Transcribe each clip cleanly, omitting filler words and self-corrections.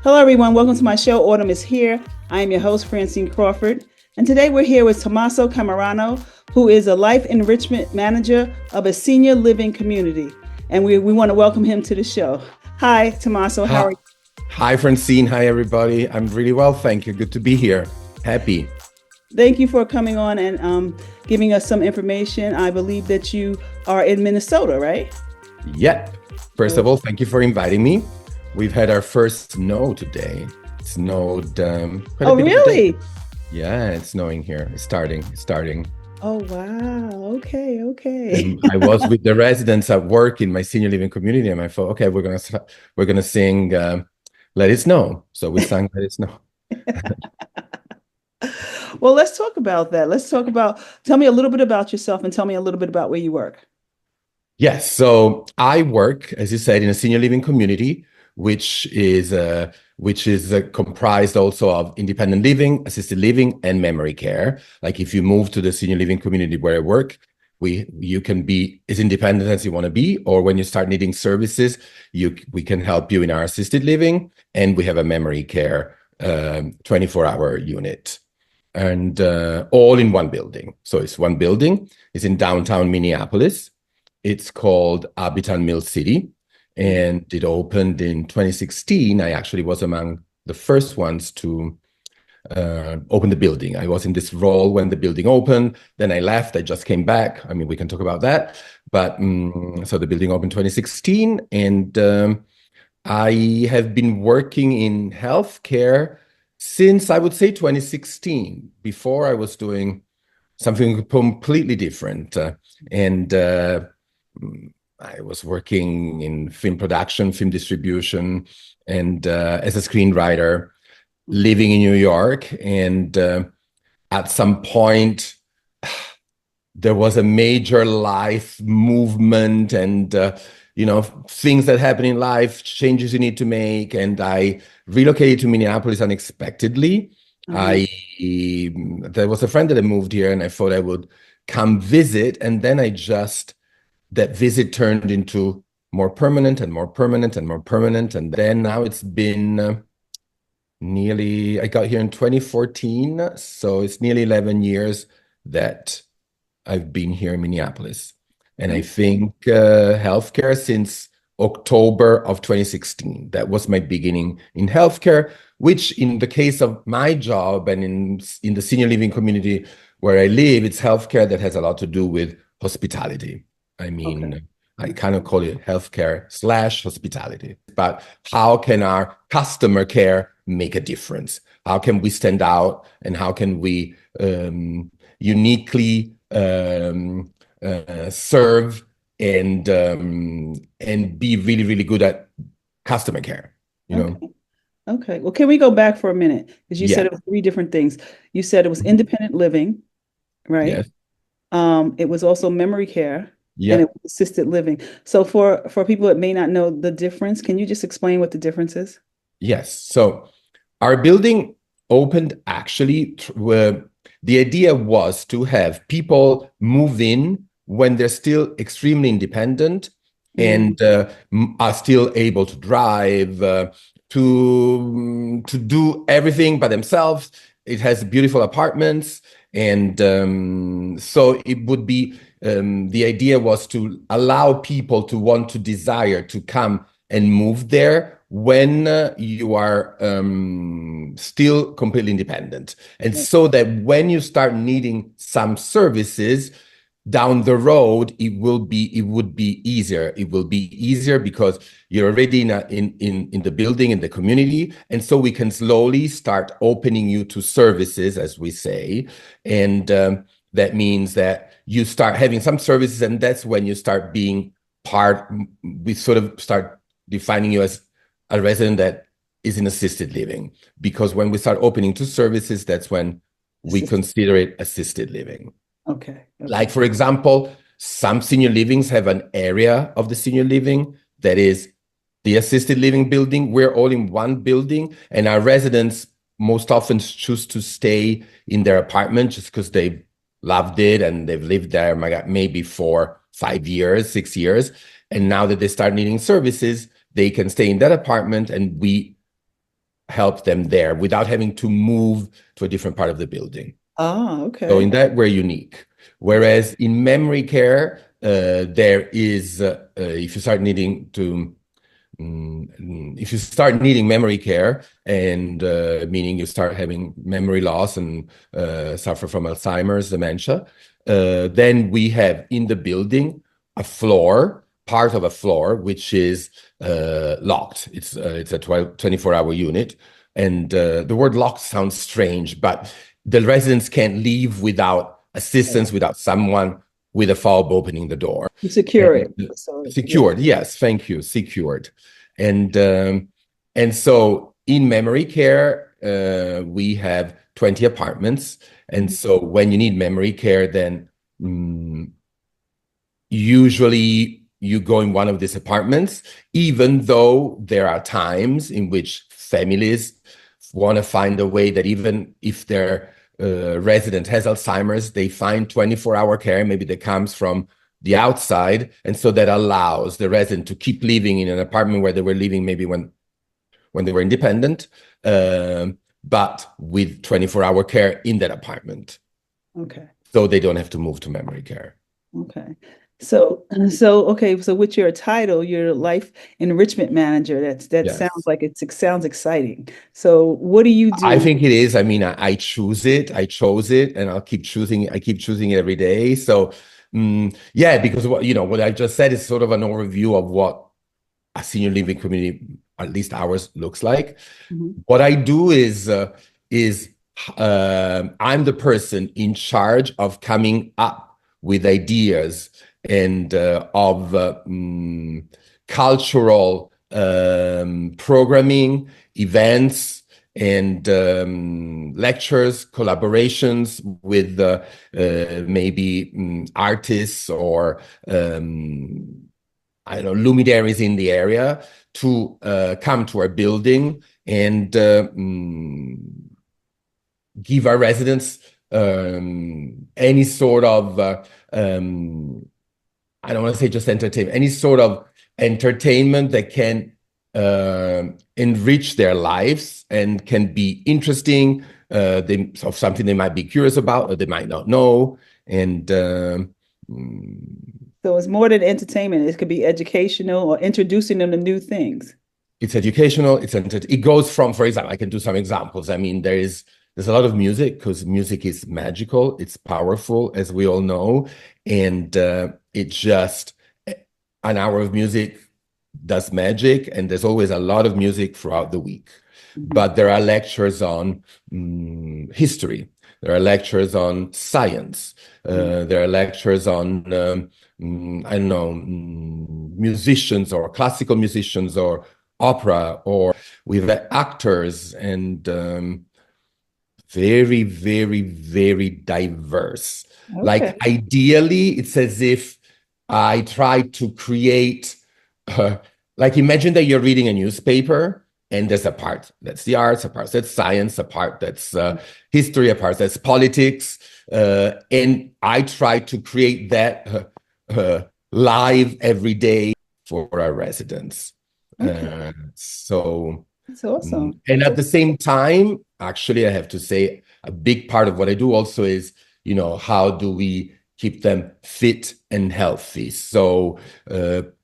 Hello, everyone. Welcome to my show. Autumn is here. I am your host, Francine Crawford. And today we're here with Tommaso Cammarano, who is a Life Enrichment Manager of a senior living community. And we want to welcome him to the show. Hi, Tommaso. How are you? Hi, Francine. Hi, everybody. I'm really well. Thank you. Good to be here. Happy. Thank you for coming on and giving us some information. I believe that you are in Minnesota, right? Yep. First of all, thank you for inviting me. We've had our first snow today. It snowed quite a bit really? Today. Yeah, it's snowing here. It's starting. Oh, wow. Okay. And I was with the residents at work in my senior living community, and I thought, okay, we're gonna sing "Let It Snow." So we sang "Let It Snow." Well, let's talk about that. Tell me a little bit about yourself and tell me a little bit about where you work. Yes. So I work, as you said, in a senior living community, which is comprised also of independent living, assisted living, and memory care. Like if you move to the senior living community where I work, you can be as independent as you want to be, or when you start needing services, we can help you in our assisted living, and we have a memory care 24-hour unit, and all in one building. So it's one building. It's in downtown Minneapolis. It's called Habitat Mill City, and it opened in 2016. I actually was among the first ones to open the building. I was in this role when the building opened. Then I left. I just came back. I mean, we can talk about that. But so the building opened 2016, and I have been working in healthcare since, I would say, 2016. Before I was doing something completely different, and I was working in film production, film distribution, and as a screenwriter, living in New York. And at some point, there was a major life movement and, things that happen in life, changes you need to make. And I relocated to Minneapolis unexpectedly. There was a friend that had moved here, and I thought I would come visit. And then that visit turned into more permanent and more permanent and more permanent. And then now it's been I got here in 2014. So it's nearly 11 years that I've been here in Minneapolis. And I think healthcare since October of 2016. That was my beginning in healthcare, which in the case of my job and in the senior living community where I live, it's healthcare that has a lot to do with hospitality. I mean, okay. I kind of call it healthcare / hospitality. But how can our customer care make a difference? How can we stand out, and how can we uniquely serve and be really, really good at customer care? You know. Okay. Well, can we go back for a minute? Because you said it was 3 different things. You said it was independent living, right? Yes. It was also memory care. Yeah. And it was assisted living. So for people that may not know the difference, can you just explain what the difference is? Yes. So our building opened actually, the idea was to have people move in when they're still extremely independent and are still able to drive, to do everything by themselves. It has beautiful apartments. And so it would be, the idea was to allow people to want to desire to come and move there when you are still completely independent. And so that when you start needing some services down the road, it would be easier. It will be easier because you're already in the building, in the community. And so we can slowly start opening you to services, as we say. And that means that you start having some services, and that's when you start being we sort of start defining you as a resident that is in assisted living. Because when we start opening to services, that's when we consider it assisted living. Okay. Like, for example, some senior livings have an area of the senior living that is the assisted living building. We're all in one building, and our residents most often choose to stay in their apartment just because they loved it and they've lived there, maybe for 5 years, 6 years. And now that they start needing services, they can stay in that apartment, and we help them there without having to move to a different part of the building. Ah, So okay. in that, we're unique. Whereas in memory care, there is, if you start needing to, if you start needing memory care, and meaning you start having memory loss and suffer from Alzheimer's, dementia, then we have in the building a floor, part of a floor, which is locked. It's a 24-hour unit. And the word locked sounds strange, but the residents can't leave without assistance, without someone with a fob opening the door. You secure And it. So yeah. secured, yes, thank you, secured. And so in memory care, we have 20 apartments. And so when you need memory care, then usually you go in one of these apartments, even though there are times in which families want to find a way that even if their resident has Alzheimer's, they find 24-hour care, maybe that comes from the outside. And so that allows the resident to keep living in an apartment where they were living maybe when they were independent, but with 24-hour care in that apartment. Okay. So they don't have to move to memory care. Okay. Okay. So with your title, you're Life Enrichment Manager. That sounds Yes. like it sounds exciting. So what do you I do? think it is. I mean, I choose it. I chose it, and I'll keep choosing it. I keep choosing it every day. So, yeah, because what I just said is sort of an overview of what a senior living community, at least ours, looks like. Mhm. What I do is I'm the person in charge of coming up with ideas and of cultural programming, events, and lectures, collaborations with maybe artists or I don't know, luminaries in the area to come to our building and give our residents any sort of I don't want to say just entertainment, any sort of entertainment that can enrich their lives and can be interesting, of something they might be curious about or they might not know. And So it's more than entertainment. It could be educational or introducing them to new things. it's educational. It goes from, for example, I can do some examples. I mean, there's a lot of music because music is magical. It's powerful, as we all know, and it just an hour of music does magic, and there's always a lot of music throughout the week. But there are lectures on history. There are lectures on science. There are lectures on I don't know, musicians or classical musicians or opera, or with actors and very, very, very diverse. Okay. Like ideally, it's as if I try to create, like imagine that you're reading a newspaper and there's a part that's the arts, a part that's science, a part that's history, a part that's politics. And I try to create that live every day for our residents. Okay. So, That's awesome. and at the same time, actually, I have to say a big part of what I do also is, how do we keep them fit and healthy? So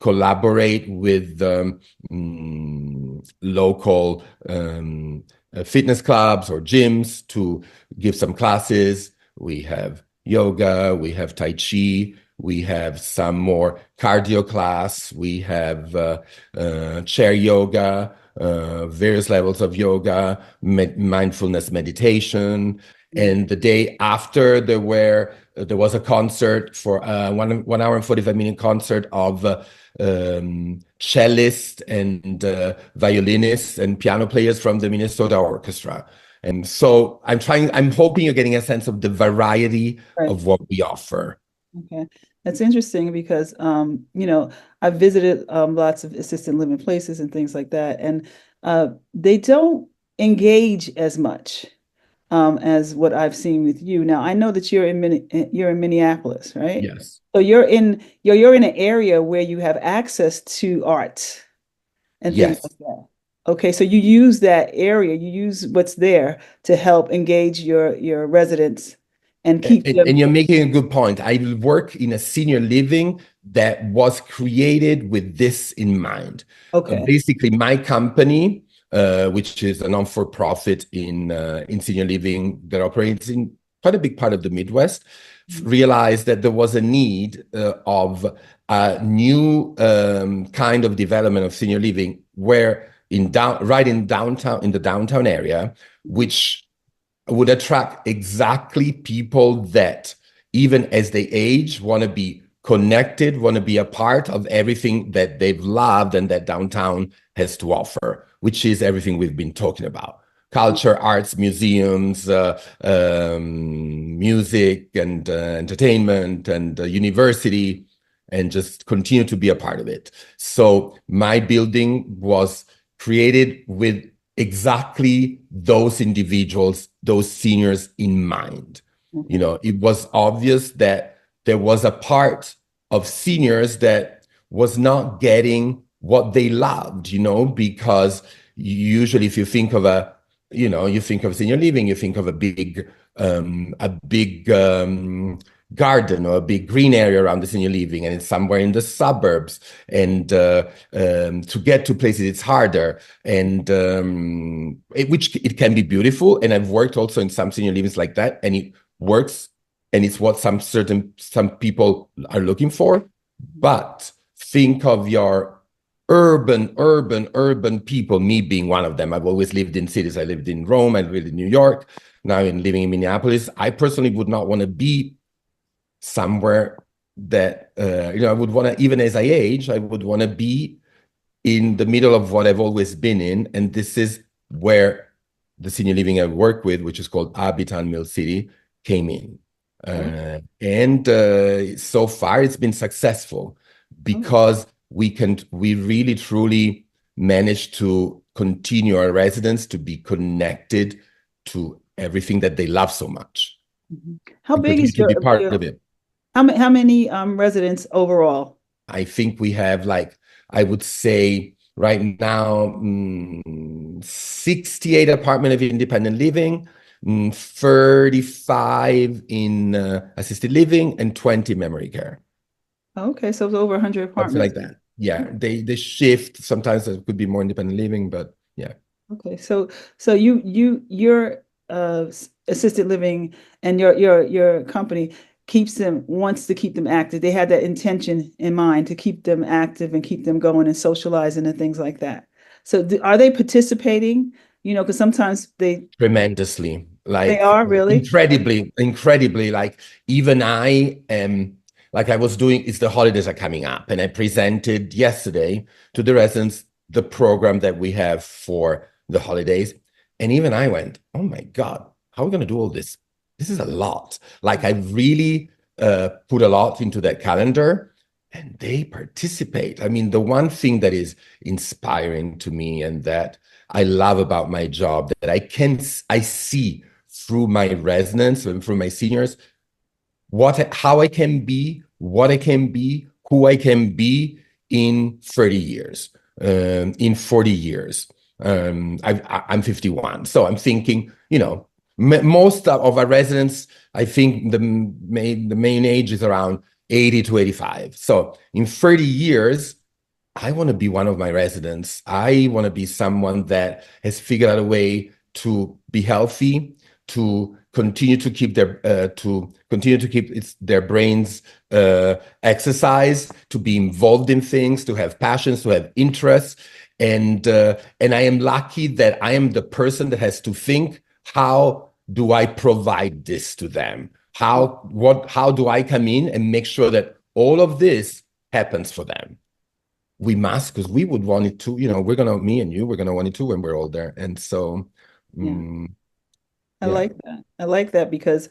collaborate with local fitness clubs or gyms to give some classes. We have yoga, we have Tai Chi, we have some more cardio class, we have chair yoga, various levels of yoga, mindfulness meditation. And the day after, there was a concert for 1 hour and 45-minute concert of cellists and violinists and piano players from the Minnesota Orchestra. And so I'm hoping you're getting a sense of the variety Right. of what we offer. Okay. That's interesting because I've visited lots of assisted living places and things like that, and they don't engage as much as what I've seen with you. Now, I know that you're in Minneapolis, right? Yes. So you're in an area where you have access to art and things Yes. like that. Okay, so you use that area, you use what's there to help engage your residents and keep them. And you're making a good point. I work in a senior living that was created with this in mind. Okay. Basically, my company, which is a non-for-profit in senior living that operates in quite a big part of the Midwest, realized that there was a need of a new kind of development of senior living where right in downtown, in the downtown area, which would attract exactly people that, even as they age, want to be connected, want to be a part of everything that they've loved and that downtown has to offer, which is everything we've been talking about: culture, arts, museums, music, and entertainment, and university, and just continue to be a part of it. So my building was created with exactly those individuals, those seniors in mind. You know, it was obvious that there was a part of seniors that was not getting what they loved, you know, because usually if you think of you think of senior living, you think of a big garden or a big green area around the senior living, and it's somewhere in the suburbs, and to get to places it's harder, and which it can be beautiful, and I've worked also in some senior livings like that, and it works, and it's what some people are looking for. But think of your urban people, me being one of them. I've always lived in cities. I lived in Rome, I lived in New York, now I'm living in Minneapolis. I personally would not want to be somewhere that I would want to, even as I age, I would want to be in the middle of what I've always been in. And this is where the senior living I work with, which is called Habitat Mill City, came in. And so far it's been successful because we really truly managed to continue our residents to be connected to everything that they love so much. How big is to be part of it. How many residents overall? I think we have, like, I would say right now, 68 apartment of independent living, 35 in assisted living, and 20 memory care. Okay, so it's over 100 Something apartments. like that. Yeah, they shift. Sometimes it could be more independent living, but yeah. Okay, so your assisted living and your company wants to keep them active. They had that intention in mind to keep them active and keep them going and socializing and things like that. So are they participating? You know, because sometimes Tremendously, they like are really. incredibly. Like, even I am, like, I was doing, it's the holidays are coming up, and I presented yesterday to the residents the program that we have for the holidays. And even I went, oh my God, how are we going to do all this? This is a lot. Like, I really put a lot into that calendar, and they participate. I mean, the one thing that is inspiring to me and that I love about my job, that I see through my residents and through my seniors, how I can be, what I can be, who I can be in 30 years, in 40 years. I'm 51, so I'm thinking, most of our residents, I think the main age is around 80 to 85. So in 30 years, I want to be one of my residents. I want to be someone that has figured out a way to be healthy, to continue to keep their brains exercised, to be involved in things, to have passions, to have interests. And I am lucky that I am the person that has to think, how do I provide this to them? How do I come in and make sure that all of this happens for them? We must, because we would want it to, me and you, we're going to want it too when we're older. And so, I like that. I like that because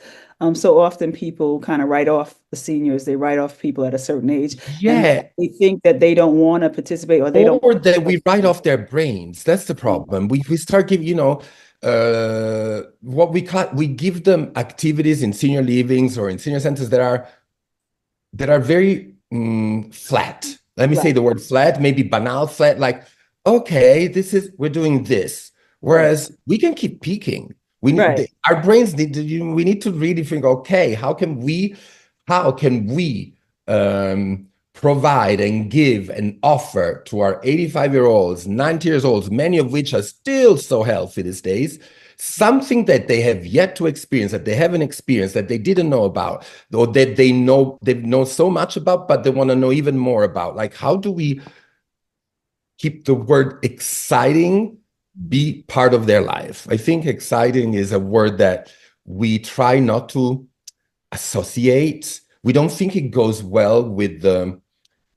so often people kind of write off the seniors. They write off people at a certain age, and they think that they don't want to participate, or they don't. Or that we write off their brains. That's the problem. We start giving, we give them activities in senior livings or in senior centers that are very flat. Let me say the word flat, maybe banal flat, like, okay, we're doing this. Right. Whereas we can keep peaking. Right. Our brains we need to really think, okay, how can we provide and give and offer to our 85-year-olds, 90 years olds, many of which are still so healthy these days, something that they have yet to experience, that they haven't experienced, that they didn't know about, or that they know so much about, but they want to know even more about. Like, how do we keep the word exciting be part of their life? I think exciting is a word that we try not to associate. We don't think it goes well with the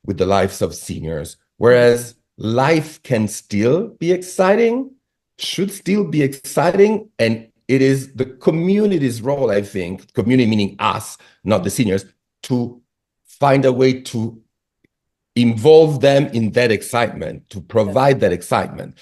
lives of seniors. Whereas life can still be exciting, should still be exciting, and it is the community's role, I think, community meaning us, not the seniors, to find a way to involve them in that excitement, to provide that excitement.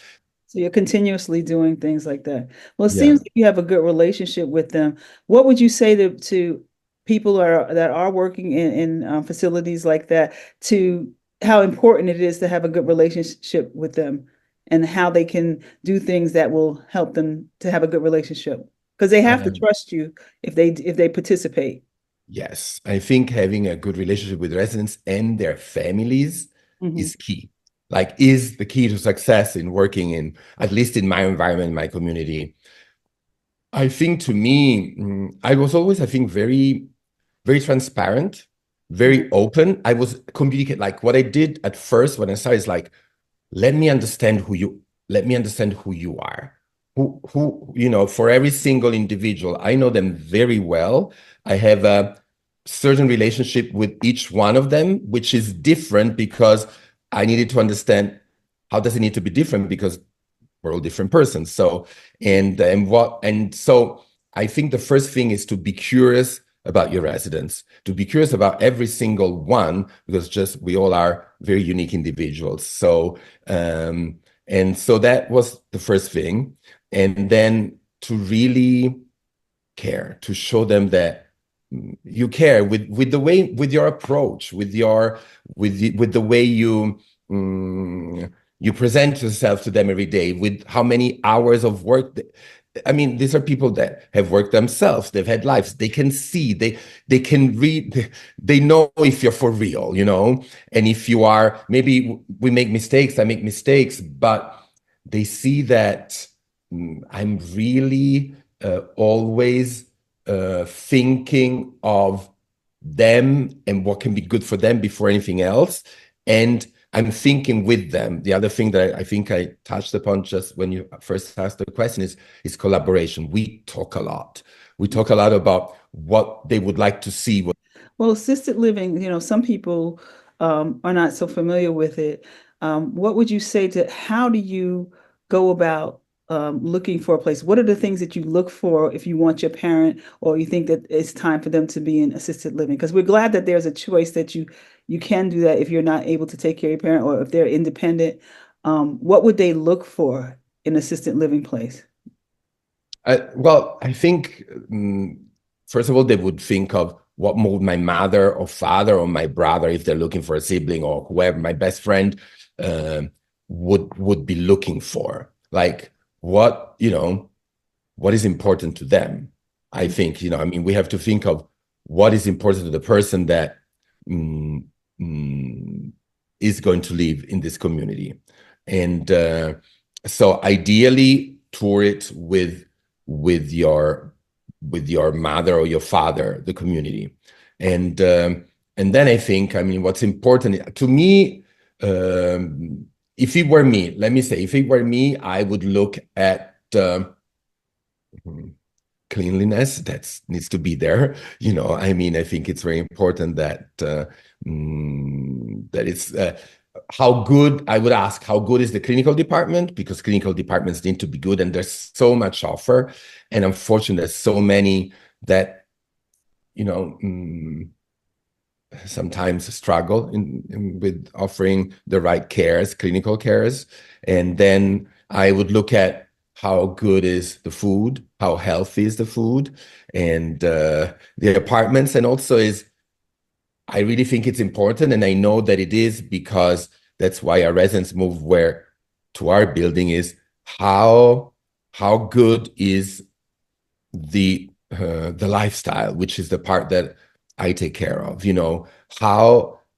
So you're continuously doing things like that. Well, it Yeah. seems like you have a good relationship with them. What would you say to people that are working in facilities like that, to how important it is to have a good relationship with them and how they can do things that will help them to have a good relationship? Because they have to Um, trust you if they participate. yes, I think having a good relationship with residents and their families Hmm. is key. Like, is the key to success in working in, at least in my environment, my community. I think to me, I was always, I think, very, very transparent, very open. I was communicate like what I did at first when I started is like, let me understand who you are. For every single individual, I know them very well. I have a certain relationship with each one of them, which is different because I needed to understand how does it need to be different because we're all different persons. So, and so I think the first thing is to be curious about your residents, to be curious about every single one, because just we all are very unique individuals. And so that was the first thing. And then to really care, to show them that you care with your approach, with the way you present yourself to them every day, with how many hours of work. I mean, these are people that have worked themselves. They've had lives. They can see. They can read. They know if you're for real, and if you are. Maybe we make mistakes. I make mistakes, but they see that I'm really always thinking of them and what can be good for them before anything else. And I'm thinking with them. The other thing that I think I touched upon just when you first asked the question is collaboration. We talk a lot. We talk a lot about what they would like to see. Well, assisted living, some people are not so familiar with it. What would you say to how do you go about looking for a place? What are the things that you look for if you want your parent or you think that it's time for them to be in assisted living? Because we're glad that there's a choice that you can do that if you're not able to take care of your parent or if they're independent. What would they look for in assisted living place? Well, I think, first of all, they would think of what would my mother or father or my brother, if they're looking for a sibling or whoever, my best friend, uh, would be looking for. Like, what is important to them. I think, I mean, we have to think of what is important to the person that mm, mm, is going to live in this community. And so ideally tour it with your mother or your father, the community. And then I think, I mean, what's important to me, if it were me, let me say, if it were me, I would look at cleanliness that needs to be there. I mean, I think it's very important that that it's how good. I would ask how good is the clinical department, because clinical departments need to be good, and there's so much offer, and unfortunately, there's so many that you know. Sometimes struggle with offering the right cares, clinical cares. And then I would look at how good is the food, how healthy is the food, and the apartments. And also I really think it's important, and I know that it is because that's why our residents move where to our building is how good is the lifestyle, which is the part that I take care of.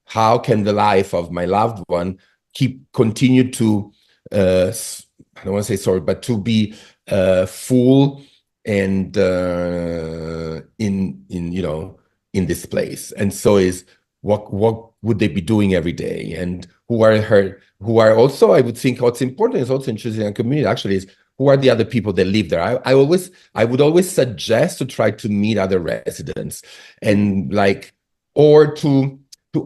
How can the life of my loved one continue to I don't want to say sorry, but to be full and in this place. And so is what would they be doing every day, and who are also, I would think what's important is also in choosing a community actually is who are the other people that live there. I would always suggest to try to meet other residents and or to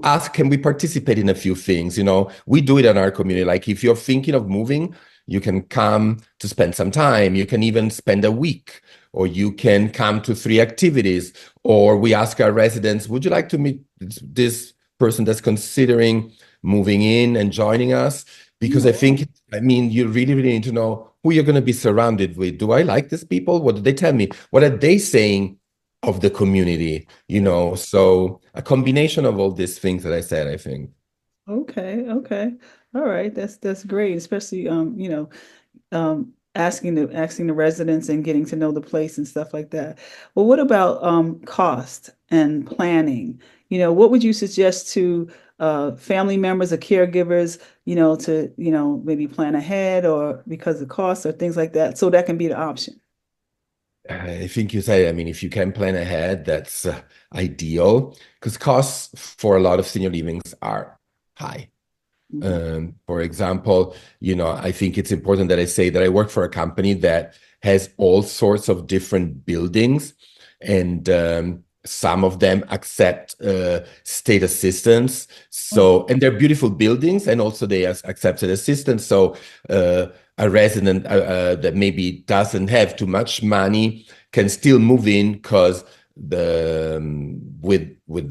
ask, can we participate in a few things? We do it in our community. Like if you're thinking of moving, you can come to spend some time. You can even spend a week, or you can come to 3 activities. Or we ask our residents, would you like to meet this person that's considering moving in and joining us? Because you really, really need to know who you're going to be surrounded with. Do I like these people? What do they tell me? What are they saying of the community? So a combination of all these things that I said, I think. Okay, okay. All right. That's great, especially asking the residents and getting to know the place and stuff like that. Well, what about cost and planning? What would you suggest to family members or caregivers, to, maybe plan ahead or because of costs or things like that, so that can be the option. I think you said, I mean, if you can plan ahead, that's ideal, because costs for a lot of senior livings are high. Mhm. For example, I think it's important that I say that I work for a company that has all sorts of different buildings, and some of them accept state assistance. Oh, And they're beautiful buildings, and also they accepted assistance. So a resident that maybe doesn't have too much money can still move in because with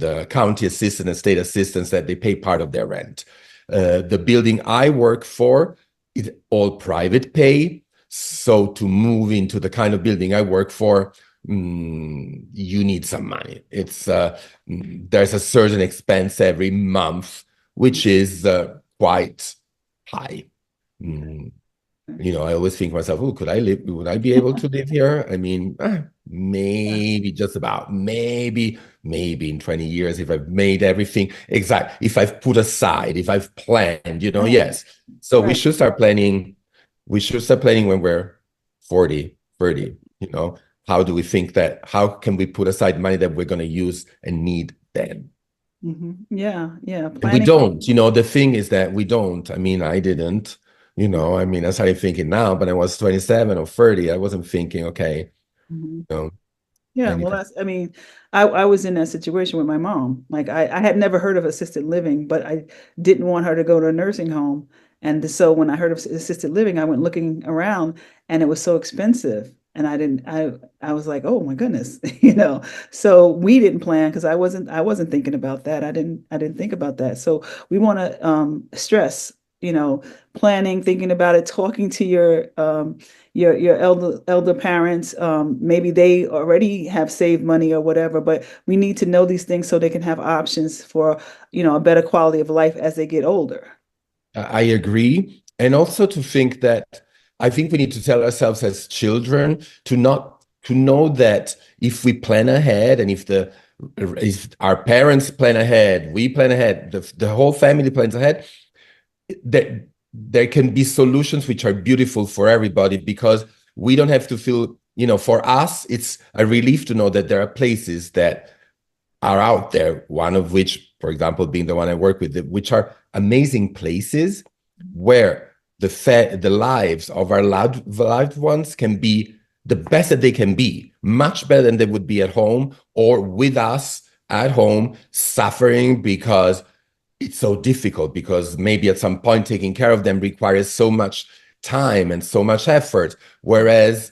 the county assistance and state assistance that they pay part of their rent. The building I work for is all private pay. So to move into the kind of building I work for, you need some money. There's a certain expense every month, which is quite high. Mm, I always think to myself, oh, would I be able to live here? I mean, yeah. maybe just about, maybe in 20 years, if I've made everything exact, if I've put aside, if I've planned, Right. yes. So Right. we should start planning when we're 40, 30, how do we think how can we put aside money that we're going to use and need then? Yeah. Yeah. And we Planning. don't, the thing is that we don't. I mean, I didn't, I mean, I started thinking now, but I was 27 or 30. I wasn't thinking, okay, Mhm. you know, I Yeah, need well, to. I mean, I was in that situation with my mom. Like I had never heard of assisted living, but I didn't want her to go to a nursing home. And so when I heard of assisted living, I went looking around and it was so expensive. And I was like, oh my goodness, So we didn't plan because I wasn't thinking about that. I didn't think about that. So we want to stress, planning, thinking about it, talking to your elder parents. Maybe they already have saved money or whatever, but we need to know these things so they can have options for a better quality of life as they get older. I agree. And also to think that I think we need to tell ourselves as children to know that if we plan ahead, and if our parents plan ahead, we plan ahead, the whole family plans ahead, that there can be solutions which are beautiful for everybody, because we don't have to feel, for us, it's a relief to know that there are places that are out there, one of which, for example, being the one I work with, which are amazing places where the lives of our loved ones can be the best that they can be, much better than they would be at home or with us at home, suffering because it's so difficult, because maybe at some point taking care of them requires so much time and so much effort. Whereas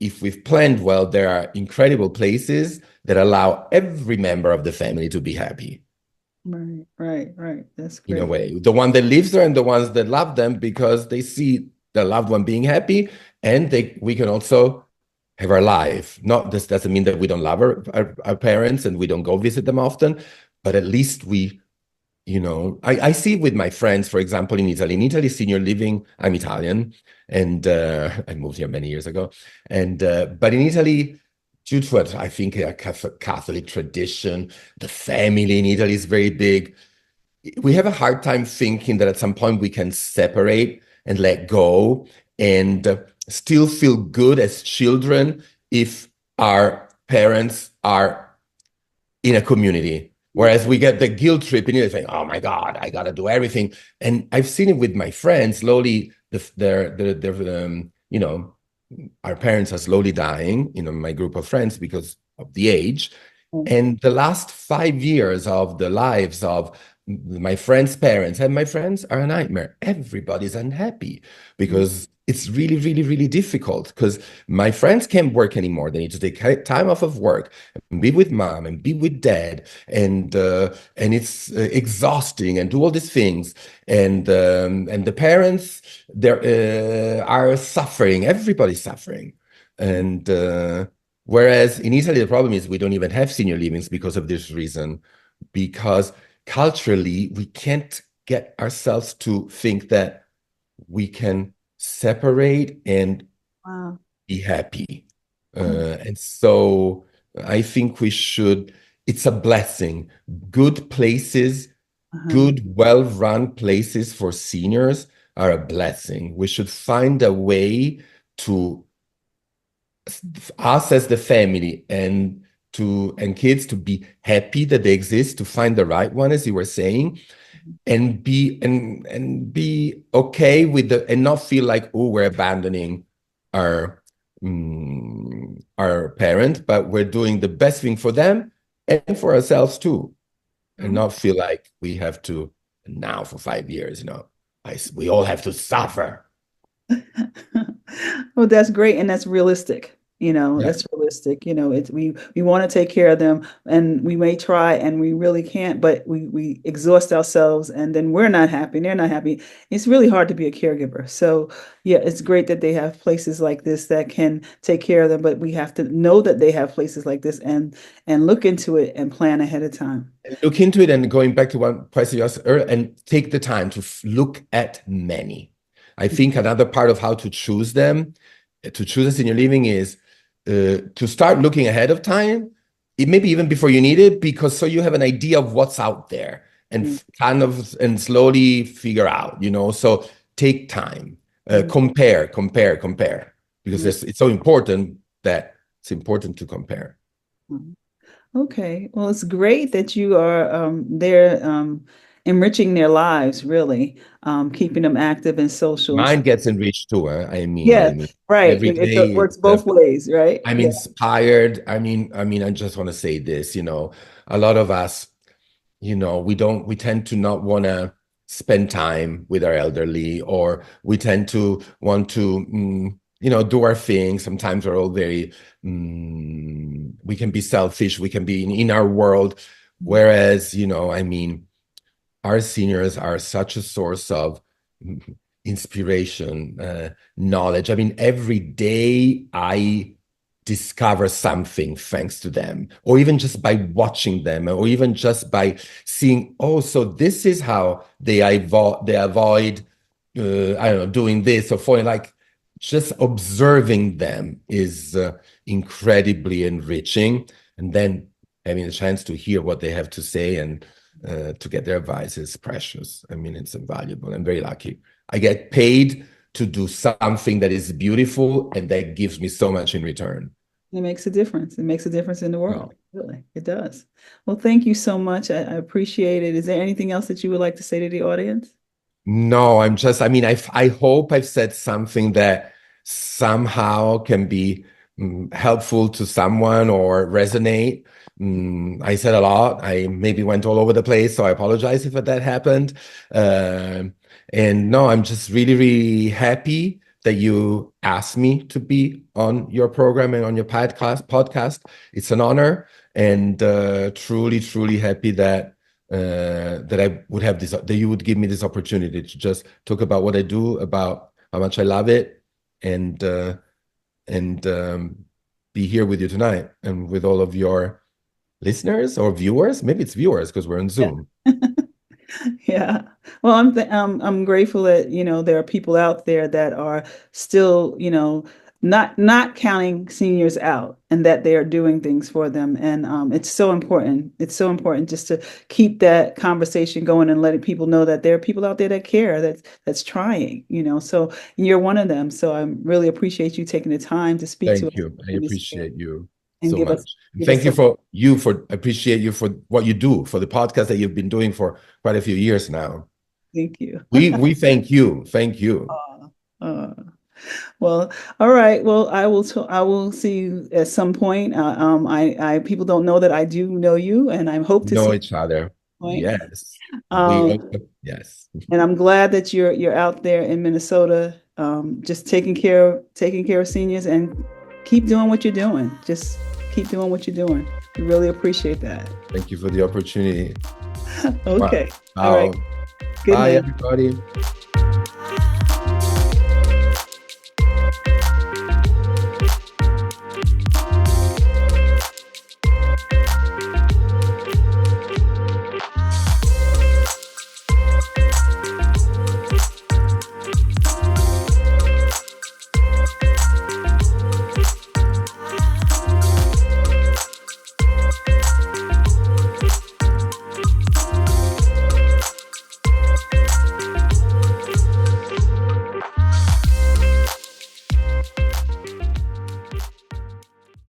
if we've planned well, there are incredible places that allow every member of the family to be happy Right, right, right. That's in a great. way. The one that lives there and the ones that love them because they see the loved one being happy, and we can also have our life. Not this doesn't mean that we don't love our parents and we don't go visit them often, but at least we I see it with my friends, for example, in Italy. In Italy, senior living, I'm Italian, and I moved here many years ago. And but in Italy, due to what I think a Catholic tradition, the family in Italy is very big. We have a hard time thinking that at some point we can separate and let go and still feel good as children if our parents are in a community. Whereas we get the guilt trip and you're saying, oh my God, I got to do everything. And I've seen it with my friends slowly, our parents are slowly dying, my group of friends because of the age. And the last 5 years of the lives of my friends' parents and my friends are a nightmare. Everybody's unhappy because it's really, really, really difficult because my friends can't work anymore. They need to take time off of work and be with mom and be with dad. And it's exhausting and do all these things. And the parents are suffering. Everybody's suffering. And whereas in Italy, the problem is we don't even have senior livings because of this reason, because culturally, we can't get ourselves to think that we can separate and Wow. be happy. And so I think it's a blessing. Good places, Uh-huh. good, well-run places for seniors are a blessing. We should find a way to us as the family and kids to be happy that they exist, to find the right one, as you were saying, and be okay with and not feel like, oh, we're abandoning our our parent, but we're doing the best thing for them and for ourselves too, and not feel like we have to now for 5 years, we all have to suffer. Well, that's great, and that's realistic. Yeah. That's realistic. It's we want to take care of them, and we may try, and we really can't, but we exhaust ourselves, and then we're not happy, and they're not happy. It's really hard to be a caregiver. So, yeah, it's great that they have places like this that can take care of them, but we have to know that they have places like this and look into it and plan ahead of time. Look into it, and going back to one question you asked earlier, and take the time to look at many. I think another part of how to choose them, to choose a senior living, is to start looking ahead of time, maybe even before you need it, because so you have an idea of what's out there and and slowly figure out, so take time, compare, because it's so important that it's important to compare. Okay. Well, it's great that you are there enriching their lives, really, keeping them active and social and Mine stuff. gets enriched too. I mean, Yeah, right. every It day works both ways, right? I'm Yeah. inspired. I just want to say this, a lot of us, we tend to not want to spend time with our elderly, or we tend to want to, do our thing. Sometimes we're all very, we can be selfish, we can be in our world. Whereas, our seniors are such a source of inspiration, knowledge. I mean, every day I discover something thanks to them, or even just by watching them, or even just by seeing, oh, so this is how they avoid, I don't know, doing this or falling. Like, just observing them is incredibly enriching, and then having the chance to hear what they have to say and to get their advice is precious. I mean, it's invaluable. I'm very lucky. I get paid to do something that is beautiful, and that gives me so much in return. It makes a difference. It makes a difference in the Yeah. world. Really, it does. Well, thank you so much. I appreciate it. Is there anything else that you would like to say to the audience? No, I mean, I hope I've said something that somehow can be helpful to someone or resonate. I said a lot. I maybe went all over the place, so I apologize if that happened. Um, and no, I'm just really, really happy that you asked me to be on your program and on your podcast. It's an honor, and truly, truly happy that I would have that you would give me this opportunity to just talk about what I do, about how much I love it, and and be here with you tonight and with all of your listeners or viewers. Maybe it's viewers because we're on Yeah. Zoom. Yeah. Well, I'm grateful that, there are people out there that are still, not counting seniors out and that they are doing things for them. And it's so important. It's so important just to keep that conversation going and letting people know that there are people out there that care, that's trying, So and you're one of them. So I really appreciate you taking the time to speak to us Thank you. I in this way appreciate you and so much. And give us thank you some. for appreciate you for what you do, for the podcast that you've been doing for quite a few years now. Thank you. We thank you. Thank you. Uh, Well, all right. Well, I will see you at some point. I people don't know that I do know you, and I hope to see Know you each other. at some point. Yes. We Um, also, yes. and I'm glad that you're out there in Minnesota, just taking care of seniors and keep doing what you're doing. Just keep doing what you're doing. We really appreciate that. Thank you for the opportunity. Wow. Okay. All right. Wow. Good Bye, night. everybody.